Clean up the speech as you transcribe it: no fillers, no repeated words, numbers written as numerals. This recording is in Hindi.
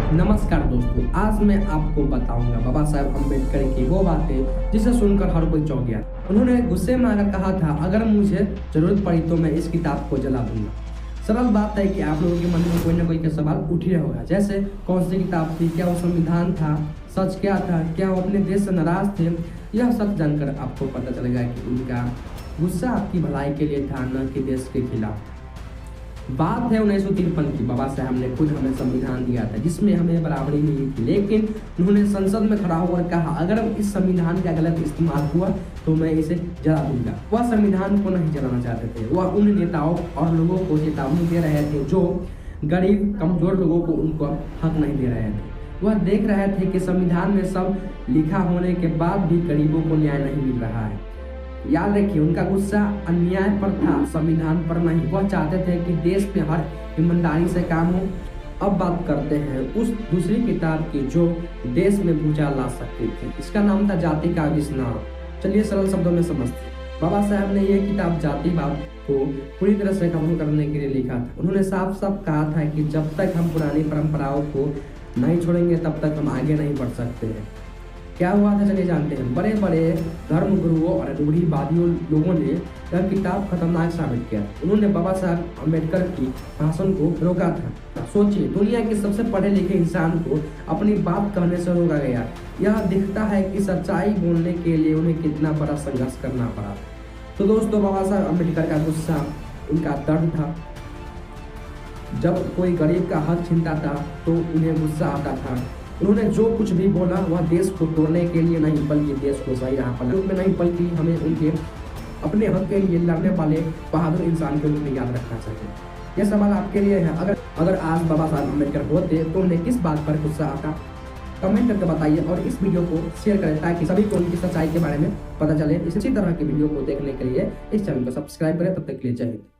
नमस्कार दोस्तों, आज मैं आपको बताऊंगा बाबा साहब अम्बेडकर की वो बातें जिसे सुनकर हर कोई चौंक गया। उन्होंने गुस्से में आकर कहा था, अगर मुझे जरूरत पड़ी तो मैं इस किताब को जला दूंगा। सरल बात है कि आप लोगों के मन में कोई ना कोई का सवाल उठ ही होगा, जैसे कौन सी किताब थी, क्या वो संविधान था, सच क्या था, क्या वो अपने देश से नाराज थे। यह सच जानकर आपको पता चलेगा कि उनका गुस्सा आपकी भलाई के लिए था, न कि देश के खिलाफ। बात है 1953 की। बाबा साहब ने खुद हमें संविधान दिया था जिसमें हमें बराबरी मिली थी, लेकिन उन्होंने संसद में खड़ा होकर कहा, अगर इस संविधान का गलत इस्तेमाल हुआ तो मैं इसे जला दूंगा। वह संविधान को नहीं जलाना चाहते थे, वह उन नेताओं और लोगों को चेतावनी दे रहे थे जो गरीब कमजोर लोगों को उनको हक नहीं दे रहे थे। वह देख रहे थे कि संविधान में सब लिखा होने के बाद भी गरीबों को न्याय नहीं मिल रहा है। याद रखिए, उनका गुस्सा अन्याय पर था, संविधान पर नहीं। वह चाहते थे कि देश में हर ईमानदारी से काम हो। अब बात करते हैं उस दूसरी किताब की जो देश में भूचाल ला सकती थी। इसका नाम था जाति का विस्नार। चलिए सरल शब्दों में समझते। बाबा साहब ने यह किताब जातिवाद को पूरी तरह से खत्म करने के लिए लिखा था। उन्होंने साफ साफ कहा था कि जब तक हम पुरानी परंपराओं को नहीं छोड़ेंगे तब तक हम आगे नहीं बढ़ सकते हैं। क्या हुआ था चलिए जानते हैं। बड़े बड़े धर्म गुरुओं और रूढ़िवादियों लोगों ने यह किताब खतरनाक साबित किया। उन्होंने बाबा साहब अम्बेडकर की भाषण को रोका था। सोचिए, दुनिया के सबसे पढ़े लिखे इंसान को अपनी बात कहने से रोका गया। यह दिखता है कि सच्चाई बोलने के लिए उन्हें कितना बड़ा संघर्ष करना पड़ा। तो दोस्तों, बाबा साहब अम्बेडकर का गुस्सा उनका दर्द था। जब कोई गरीब का हक छीनता था तो उन्हें गुस्सा आता था। उन्होंने जो कुछ भी बोला वह देश को तोड़ने के लिए नहीं, बल्कि देश को सही राह पर में नहीं, बल्कि हमें उनके अपने हक के लिए लड़ने वाले बहादुर इंसान के रूप में याद रखना चाहिए। यह सवाल आपके लिए है, अगर आज बाबा साहब अम्बेडकर होते तो उन्हें किस बात पर गुस्सा आता? कमेंट करके बताइए और इस वीडियो को शेयर करें ताकि सभी को उनकी सच्चाई के बारे में पता चले। इसी तरह की वीडियो को देखने के लिए इस चैनल को सब्सक्राइब करें। तब तक के लिए जय हिंद।